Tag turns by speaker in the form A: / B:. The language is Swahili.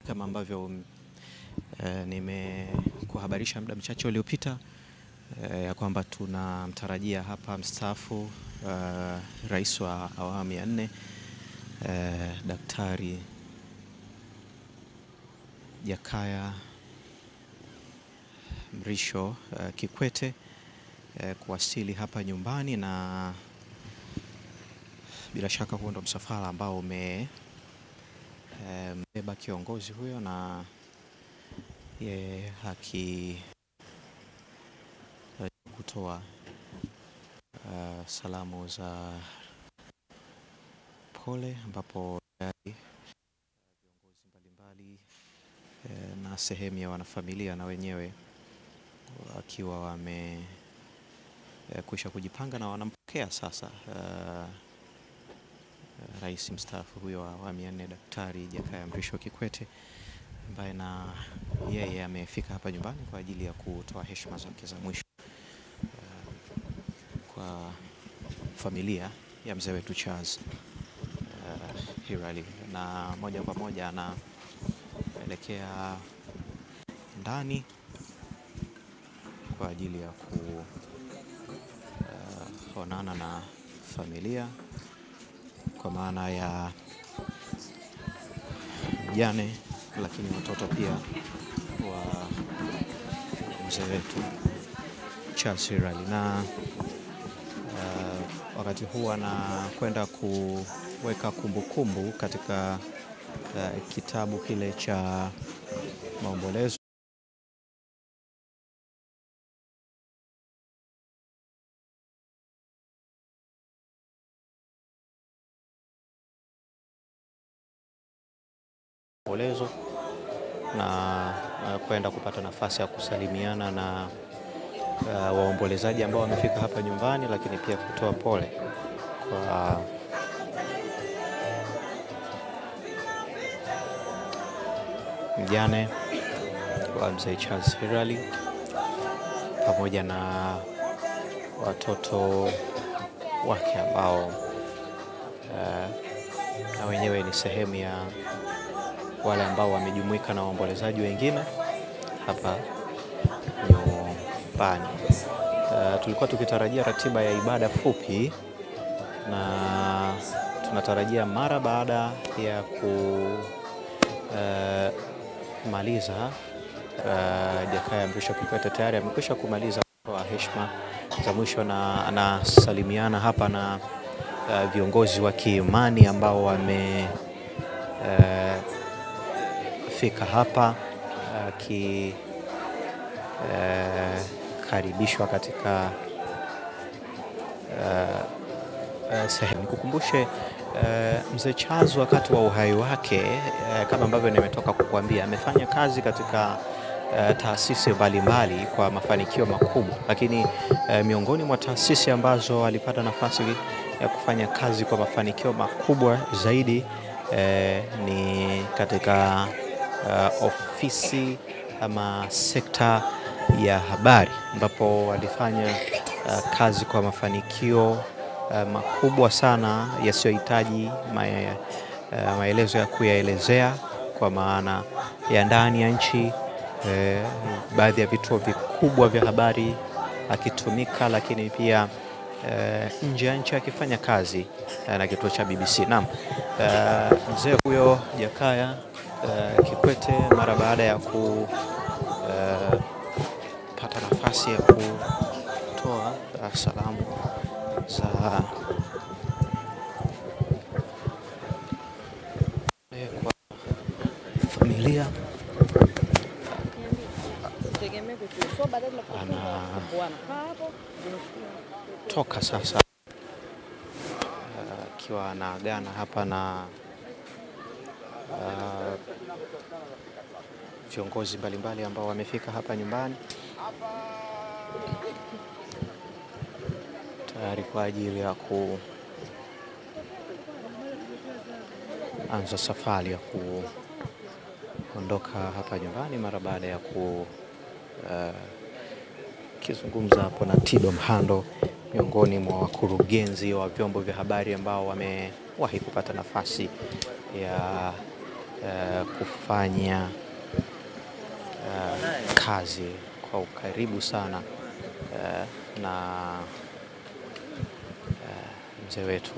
A: Kama ambavyo nimekuhabarisha muda mchache uliopita ya kwamba tunamtarajia hapa mstaafu rais wa awamu ya 4 Daktari Jakaya Mrisho Kikwete kuwasili hapa nyumbani, na bila shaka huo ndo msafara ambao mbeba kiongozi huyo, na yeye kutoa salamu za pole, ambapo viongozi mbalimbali na sehemu ya wanafamilia na wenyewe wakiwa wamekwisha kujipanga na wanampokea sasa rais mstaafu huyo wa awamu ya 4 Daktari Jakaya Mrisho Kikwete, ambaye na yeye amefika hapa nyumbani kwa ajili ya kutoa heshima zake za mwisho kwa familia ya mzee wetu Charles Hilary, na moja kwa moja anaelekea ndani kwa ajili ya kuonana na familia, kwa maana ya mjane, lakini watoto pia wa mzee wetu Charles Hilary. Na wakati huu anakwenda kuweka kumbukumbu katika kitabu kile cha maombolezo na kwenda kupata nafasi ya kusalimiana na waombolezaji ambao wamefika hapa nyumbani, lakini pia kutoa pole kwa mjane wa mzee Charles Hilary pamoja na watoto wake ambao na wenyewe ni sehemu ya wale ambao wamejumuika na waombolezaji wengine hapa nyumbani. Tulikuwa tukitarajia ratiba ya ibada fupi, na tunatarajia mara baada ya kumaliza Jakaya Mrisho Kikwete tayari amekwisha kumaliza kwa heshima za mwisho, na anasalimiana hapa na viongozi wa kiimani ambao wamefika hapa karibishwa katika sehemu. Nikukumbushe mzee Charles wakati wa uhai wake, kama ambavyo nimetoka kukuambia, amefanya kazi katika taasisi mbalimbali kwa mafanikio makubwa, lakini miongoni mwa taasisi ambazo alipata nafasi ya kufanya kazi kwa mafanikio makubwa zaidi ni katika ofisi ama sekta ya habari, ambapo walifanya kazi kwa mafanikio makubwa sana yasiyohitaji maelezo ya kuyaelezea, kwa maana ya ndani ya nchi, baadhi ya vituo vikubwa vya habari akitumika, lakini pia nje ya nchi akifanya kazi na kituo cha BBC. Naam, mzee huyo Jakaya Kikwete mara baada ya kupata nafasi ya kutoa salamu za kwa familia, anatoka sasa akiwa anaagana hapa na viongozi mbalimbali ambao wamefika hapa nyumbani tayari kwa ajili ya kuanza safari ya kuondoka hapa nyumbani, mara baada ya kizungumza hapo na Tido Mhando, miongoni mwa wakurugenzi wa vyombo vya habari ambao wamewahi kupata nafasi ya kufanya kazi kwa ukaribu sana na mzee wetu